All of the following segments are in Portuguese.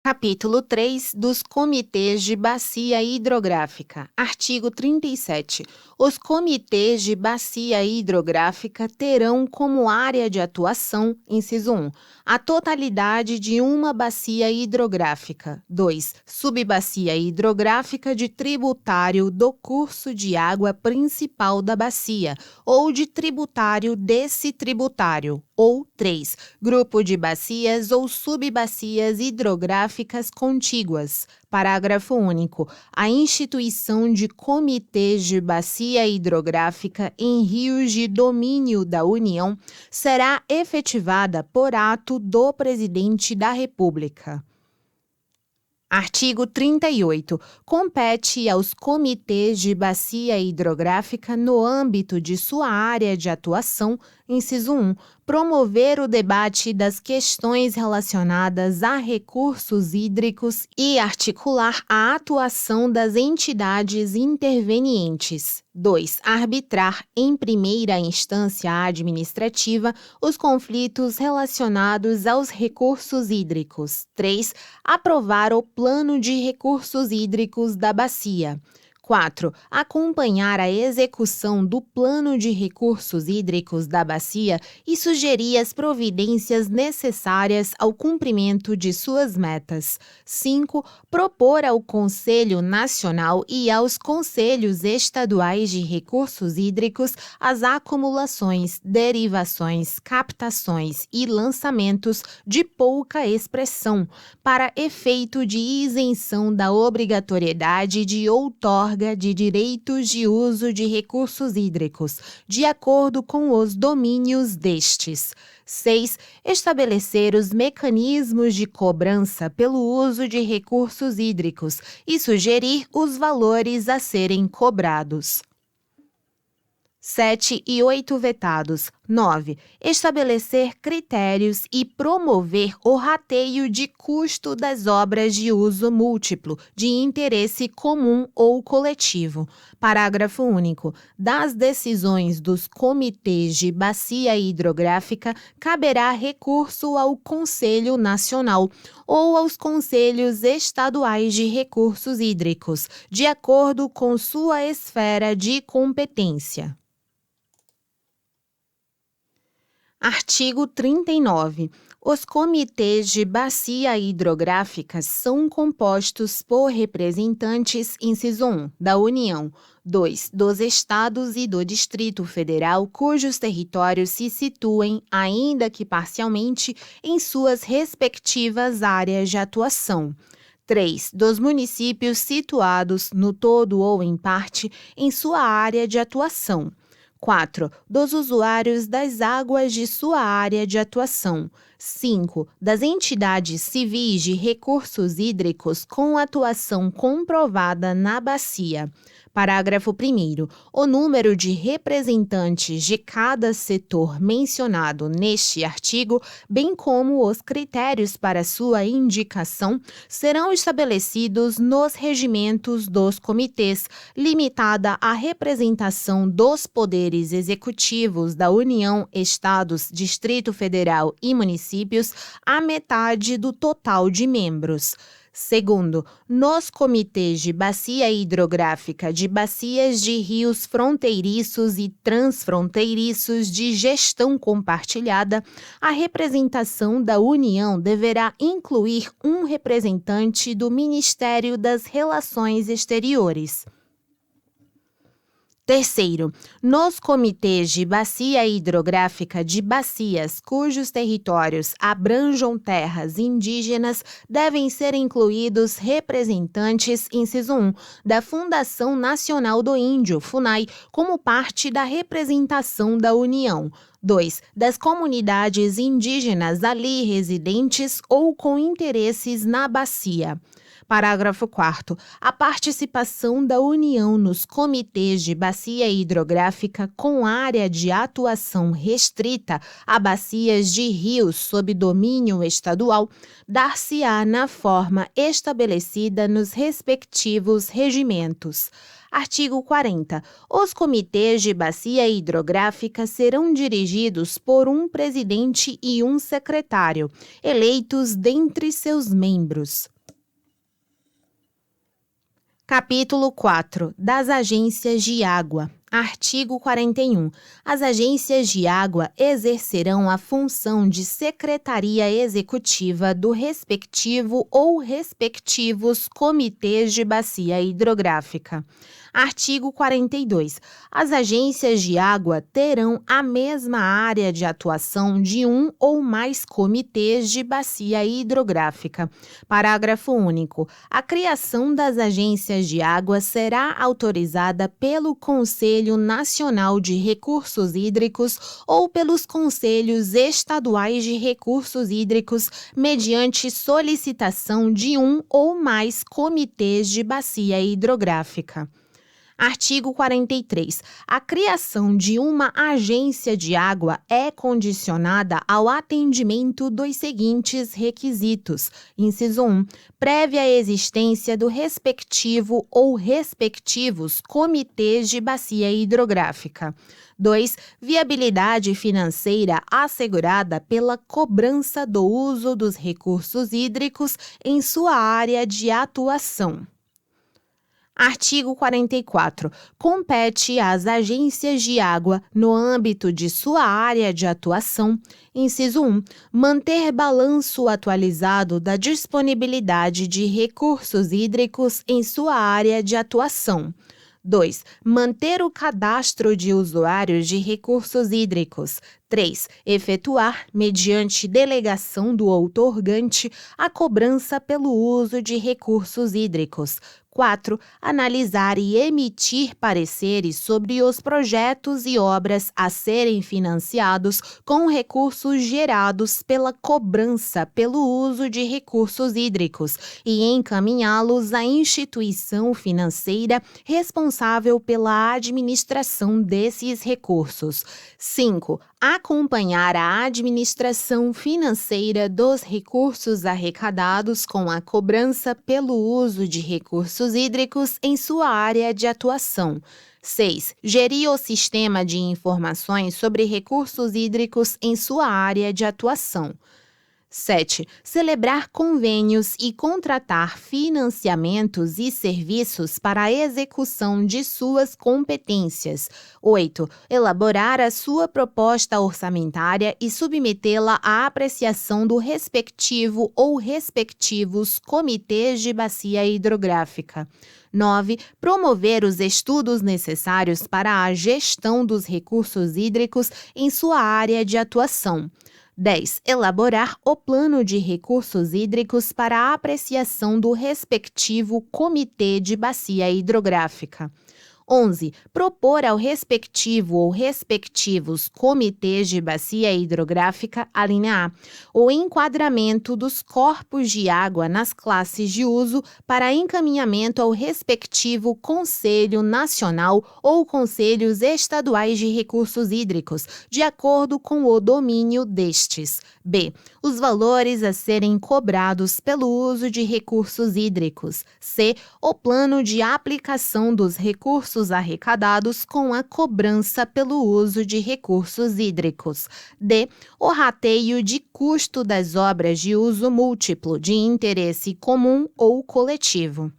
Capítulo 3 dos Comitês de Bacia Hidrográfica. Artigo 37. Os comitês de bacia hidrográfica terão como área de atuação, inciso 1, a totalidade de uma bacia hidrográfica. 2. Subbacia hidrográfica de tributário do curso de água principal da bacia ou de tributário desse tributário. Ou 3. Grupo de bacias ou subbacias hidrográficas contíguas. Parágrafo único. A instituição de comitês de bacia hidrográfica em rios de domínio da União será efetivada por ato do Presidente da República. Artigo 38. Compete aos comitês de bacia hidrográfica, no âmbito de sua área de atuação, inciso 1, promover o debate das questões relacionadas a recursos hídricos e articular a atuação das entidades intervenientes. 2. Arbitrar em primeira instância administrativa os conflitos relacionados aos recursos hídricos. 3. Aprovar o plano de recursos hídricos da bacia. 4. Acompanhar a execução do plano de recursos hídricos da bacia e sugerir as providências necessárias ao cumprimento de suas metas. 5. Propor ao Conselho Nacional e aos Conselhos Estaduais de Recursos Hídricos as acumulações, derivações, captações e lançamentos de pouca expressão, para efeito de isenção da obrigatoriedade de outorga de direitos de uso de recursos hídricos, de acordo com os domínios destes. 6. Estabelecer os mecanismos de cobrança pelo uso de recursos hídricos e sugerir os valores a serem cobrados. 7 e 8 vetados. 9. Estabelecer critérios e promover o rateio de custo das obras de uso múltiplo, de interesse comum ou coletivo. Parágrafo único. Das decisões dos comitês de bacia hidrográfica, caberá recurso ao Conselho Nacional ou aos Conselhos Estaduais de Recursos Hídricos, de acordo com sua esfera de competência. Artigo 39. Os comitês de bacia hidrográfica são compostos por representantes, inciso 1, da União, 2, dos Estados e do Distrito Federal, cujos territórios se situem, ainda que parcialmente, em suas respectivas áreas de atuação. 3. Dos municípios situados, no todo ou em parte, em sua área de atuação. 4. Dos usuários das águas de sua área de atuação. 5. Das entidades civis de recursos hídricos com atuação comprovada na bacia. Parágrafo 1º. O número de representantes de cada setor mencionado neste artigo, bem como os critérios para sua indicação, serão estabelecidos nos regimentos dos comitês, limitada a representação dos poderes executivos da União, Estados, Distrito Federal e municípios à metade do total de membros. Segundo, nos comitês de bacia hidrográfica de bacias de rios fronteiriços e transfronteiriços de gestão compartilhada, a representação da União deverá incluir um representante do Ministério das Relações Exteriores. Terceiro, nos comitês de bacia hidrográfica de bacias cujos territórios abranjam terras indígenas, devem ser incluídos representantes, inciso 1, da Fundação Nacional do Índio, FUNAI, como parte da representação da União. 2. Das comunidades indígenas ali residentes ou com interesses na bacia. Parágrafo 4º. A participação da União nos comitês de bacia hidrográfica com área de atuação restrita a bacias de rios sob domínio estadual dar-se-á na forma estabelecida nos respectivos regimentos. Artigo 40. Os comitês de bacia hidrográfica serão dirigidos por um presidente e um secretário, eleitos dentre seus membros. Capítulo 4 das agências de água. Artigo 41. As agências de água exercerão a função de secretaria executiva do respectivo ou respectivos comitês de bacia hidrográfica. Artigo 42. As agências de água terão a mesma área de atuação de um ou mais comitês de bacia hidrográfica. Parágrafo único. A criação das agências de água será autorizada pelo Conselho Nacional de Recursos Hídricos ou pelos Conselhos Estaduais de Recursos Hídricos mediante solicitação de um ou mais comitês de bacia hidrográfica. Artigo 43. A criação de uma agência de água é condicionada ao atendimento dos seguintes requisitos. Inciso 1. Prévia existência do respectivo ou respectivos comitês de bacia hidrográfica. 2. Viabilidade financeira assegurada pela cobrança do uso dos recursos hídricos em sua área de atuação. Artigo 44. Compete às agências de água, no âmbito de sua área de atuação, inciso 1, manter balanço atualizado da disponibilidade de recursos hídricos em sua área de atuação. 2. Manter o cadastro de usuários de recursos hídricos. 3. Efetuar, mediante delegação do outorgante, a cobrança pelo uso de recursos hídricos. 4. Analisar e emitir pareceres sobre os projetos e obras a serem financiados com recursos gerados pela cobrança pelo uso de recursos hídricos e encaminhá-los à instituição financeira responsável pela administração desses recursos. 5. Acompanhar a administração financeira dos recursos arrecadados com a cobrança pelo uso de recursos hídricos em sua área de atuação. 6. Gerir o sistema de informações sobre recursos hídricos em sua área de atuação. 7. Celebrar convênios e contratar financiamentos e serviços para a execução de suas competências. 8. Elaborar a sua proposta orçamentária e submetê-la à apreciação do respectivo ou respectivos comitês de bacia hidrográfica. 9. Promover os estudos necessários para a gestão dos recursos hídricos em sua área de atuação. 10. Elaborar o plano de recursos hídricos para a apreciação do respectivo comitê de bacia hidrográfica. 11. Propor ao respectivo ou respectivos comitês de bacia hidrográfica, alínea A, o enquadramento dos corpos de água nas classes de uso para encaminhamento ao respectivo Conselho Nacional ou Conselhos Estaduais de Recursos Hídricos, de acordo com o domínio destes. B. Os valores a serem cobrados pelo uso de recursos hídricos. C. O plano de aplicação dos recursos arrecadados com a cobrança pelo uso de recursos hídricos. D. O rateio de custo das obras de uso múltiplo de interesse comum ou coletivo.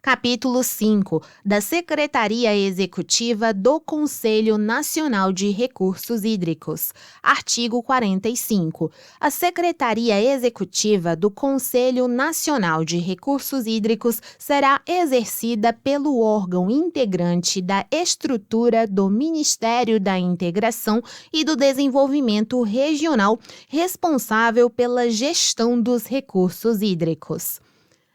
Capítulo 5 da Secretaria Executiva do Conselho Nacional de Recursos Hídricos. Artigo 45. A Secretaria Executiva do Conselho Nacional de Recursos Hídricos será exercida pelo órgão integrante da estrutura do Ministério da Integração e do Desenvolvimento Regional, responsável pela gestão dos recursos hídricos.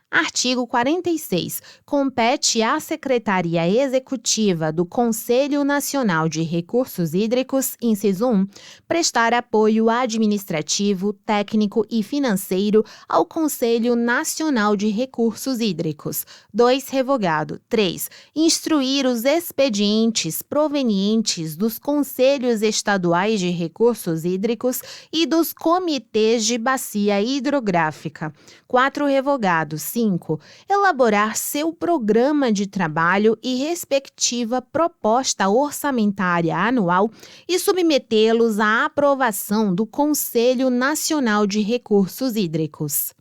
Artigo 46. Compete à Secretaria Executiva do Conselho Nacional de Recursos Hídricos, inciso 1, prestar apoio administrativo, técnico e financeiro ao Conselho Nacional de Recursos Hídricos. 2. Revogado. 3. Instruir os expedientes provenientes dos Conselhos Estaduais de Recursos Hídricos e dos Comitês de Bacia Hidrográfica. 4. Revogado. 5. Elaborar seu programa de trabalho e respectiva proposta orçamentária anual e submetê-los à aprovação do Conselho Nacional de Recursos Hídricos.